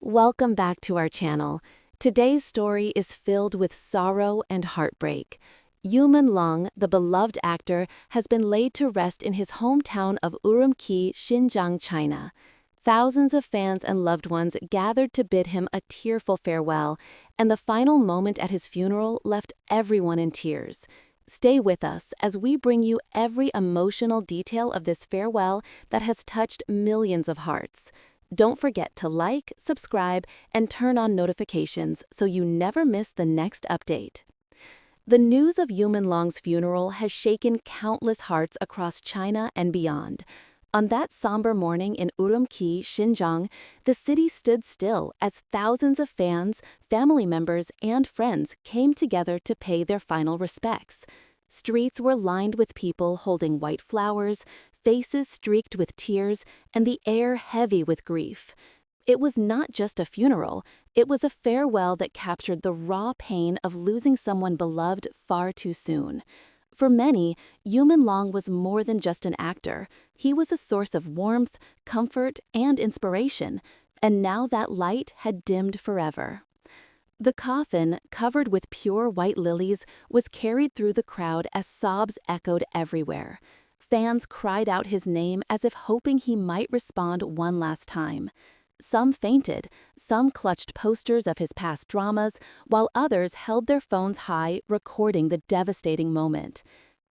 Welcome back to our channel. Today's story is filled with sorrow and heartbreak. Menglong, the beloved actor, has been laid to rest in his hometown of Urumqi, Xinjiang, China. Thousands of fans and loved ones gathered to bid him a tearful farewell, and the final moment at his funeral left everyone in tears. Stay with us as we bring you every emotional detail of this farewell that has touched millions of hearts. Don't forget to like, subscribe, and turn on notifications so you never miss the next update. The news of Menglong's funeral has shaken countless hearts across China and beyond. On that somber morning in Urumqi, Xinjiang, the city stood still as thousands of fans, family members, and friends came together to pay their final respects. Streets were lined with people holding white flowers, faces streaked with tears, and the air heavy with grief. It was not just a funeral, it was a farewell that captured the raw pain of losing someone beloved far too soon. For many, Menglong was more than just an actor. He was a source of warmth, comfort, and inspiration, and now that light had dimmed forever. The coffin, covered with pure white lilies, was carried through the crowd as sobs echoed everywhere. Fans cried out his name as if hoping he might respond one last time. Some fainted, some clutched posters of his past dramas, while others held their phones high, recording the devastating moment.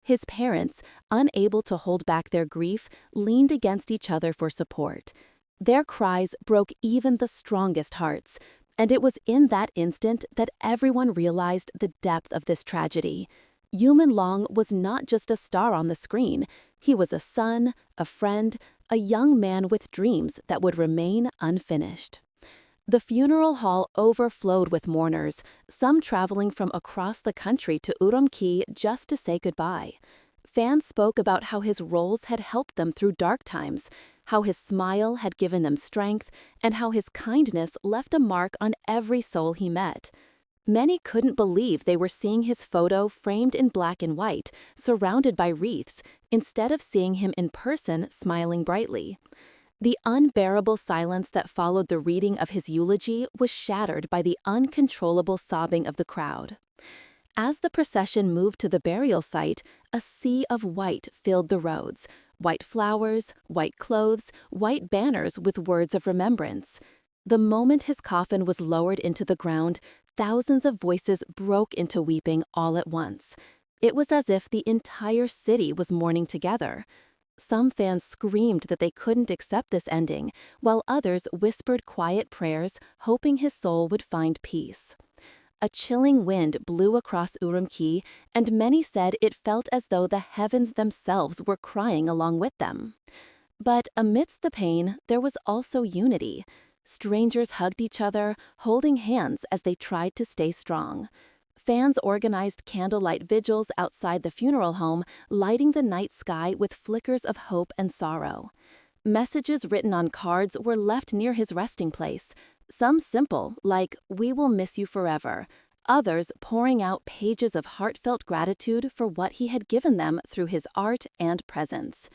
His parents, unable to hold back their grief, leaned against each other for support. Their cries broke even the strongest hearts, and it was in that instant that everyone realized the depth of this tragedy. Menglong was not just a star on the screen. He was a son, a friend, a young man with dreams that would remain unfinished. The funeral hall overflowed with mourners, some traveling from across the country to Urumqi just to say goodbye. Fans spoke about how his roles had helped them through dark times, how his smile had given them strength, and how his kindness left a mark on every soul he met. Many couldn't believe they were seeing his photo framed in black and white, surrounded by wreaths, instead of seeing him in person smiling brightly. The unbearable silence that followed the reading of his eulogy was shattered by the uncontrollable sobbing of the crowd. As the procession moved to the burial site, a sea of white filled the roads. White flowers, white clothes, white banners with words of remembrance. The moment his coffin was lowered into the ground, thousands of voices broke into weeping all at once. It was as if the entire city was mourning together. Some fans screamed that they couldn't accept this ending, while others whispered quiet prayers, hoping his soul would find peace. A chilling wind blew across Urumqi, and many said it felt as though the heavens themselves were crying along with them. But amidst the pain, there was also unity. Strangers hugged each other, holding hands as they tried to stay strong. Fans organized candlelight vigils outside the funeral home, lighting the night sky with flickers of hope and sorrow. Messages written on cards were left near his resting place, some simple, like, "We will miss you forever," others pouring out pages of heartfelt gratitude for what he had given them through his art and presence.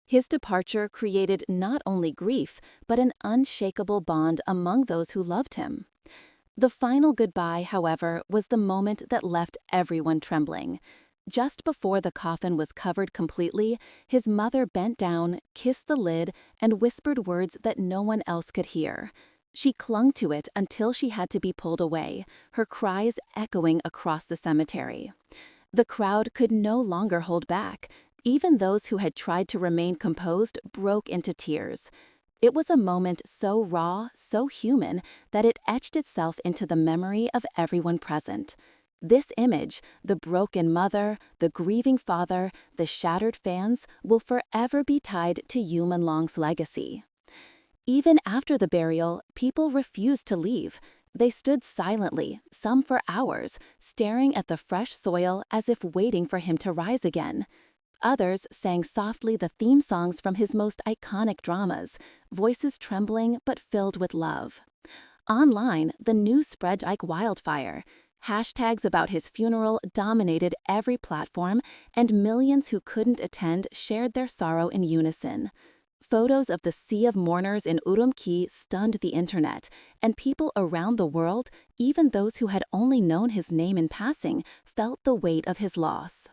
His departure created not only grief, but an unshakable bond among those who loved him. The final goodbye, however, was the moment that left everyone trembling. Just before the coffin was covered completely, his mother bent down, kissed the lid, and whispered words that no one else could hear. She clung to it until she had to be pulled away, her cries echoing across the cemetery. The crowd could no longer hold back. Even those who had tried to remain composed broke into tears. It was a moment so raw, so human, that it etched itself into the memory of everyone present. This image, the broken mother, the grieving father, the shattered fans, will forever be tied to Menglong's legacy. Even after the burial, people refused to leave. They stood silently, some for hours, staring at the fresh soil as if waiting for him to rise again. Others sang softly the theme songs from his most iconic dramas, voices trembling but filled with love. Online, the news spread like wildfire. Hashtags about his funeral dominated every platform, and millions who couldn't attend shared their sorrow in unison. Photos of the sea of mourners in Urumqi stunned the internet, and people around the world, even those who had only known his name in passing, felt the weight of his loss.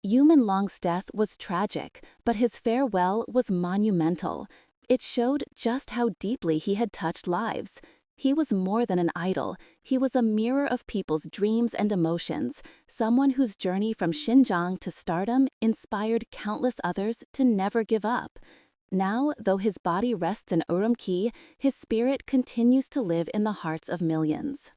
Menglong's death was tragic, but his farewell was monumental. It showed just how deeply he had touched lives. He was more than an idol. He was a mirror of people's dreams and emotions, someone whose journey from Xinjiang to stardom inspired countless others to never give up. Now, though his body rests in Urumqi, his spirit continues to live in the hearts of millions.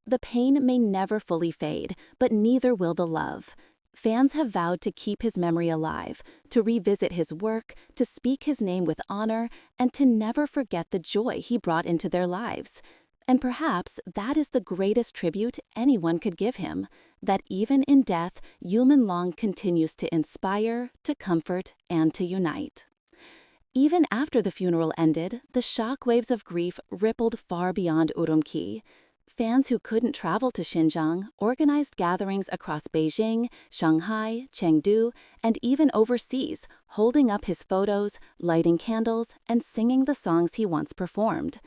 The pain may never fully fade, but neither will the love. Fans have vowed to keep his memory alive, to revisit his work, to speak his name with honor, and to never forget the joy he brought into their lives. And perhaps that is the greatest tribute anyone could give him, that even in death, Menglong continues to inspire, to comfort, and to unite. Even after the funeral ended, the shockwaves of grief rippled far beyond Urumqi. Fans who couldn't travel to Xinjiang organized gatherings across Beijing, Shanghai, Chengdu, and even overseas, holding up his photos, lighting candles, and singing the songs he once performed.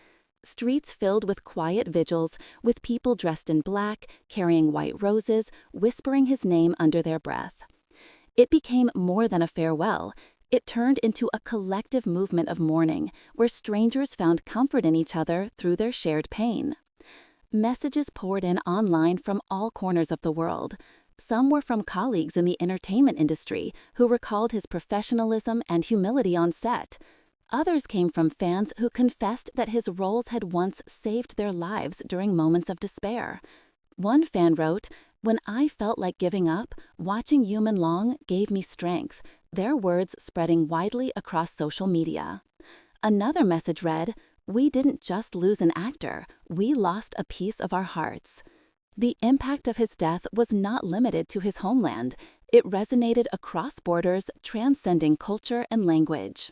Streets filled with quiet vigils, with people dressed in black, carrying white roses, whispering his name under their breath. It became more than a farewell. It turned into a collective movement of mourning, where strangers found comfort in each other through their shared pain. Messages poured in online from all corners of the world. Some were from colleagues in the entertainment industry who recalled his professionalism and humility on set. Others came from fans who confessed that his roles had once saved their lives during moments of despair. One fan wrote, "When I felt like giving up, watching Menglong gave me strength," their words spreading widely across social media. Another message read, "We didn't just lose an actor, we lost a piece of our hearts." The impact of his death was not limited to his homeland. It resonated across borders, transcending culture and language.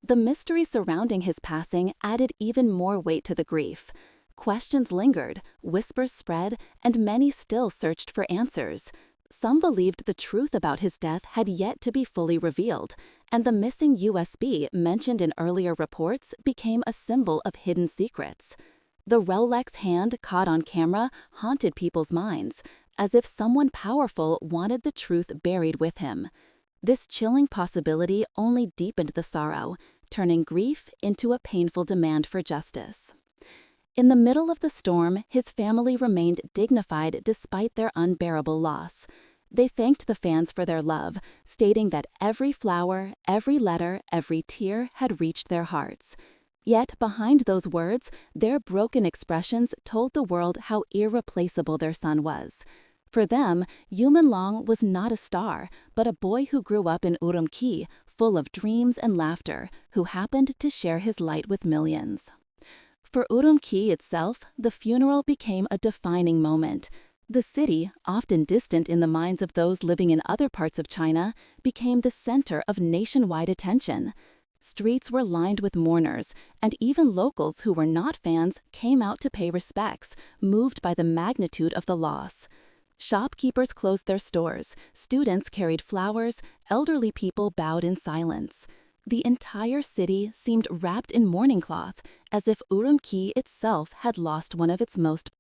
The mystery surrounding his passing added even more weight to the grief. Questions lingered, whispers spread, and many still searched for answers. Some believed the truth about his death had yet to be fully revealed, and the missing USB mentioned in earlier reports became a symbol of hidden secrets. The Rolex hand caught on camera haunted people's minds, as if someone powerful wanted the truth buried with him. This chilling possibility only deepened the sorrow, turning grief into a painful demand for justice. In the middle of the storm, his family remained dignified despite their unbearable loss. They thanked the fans for their love, stating that every flower, every letter, every tear had reached their hearts. Yet behind those words, their broken expressions told the world how irreplaceable their son was. For them, Menglong was not a star, but a boy who grew up in Urumqi, full of dreams and laughter, who happened to share his light with millions. For Urumqi itself, the funeral became a defining moment. The city, often distant in the minds of those living in other parts of China, became the center of nationwide attention. Streets were lined with mourners, and even locals who were not fans came out to pay respects, moved by the magnitude of the loss. Shopkeepers closed their stores, students carried flowers, elderly people bowed in silence. The entire city seemed wrapped in mourning cloth, as if Urumqi itself had lost one of its most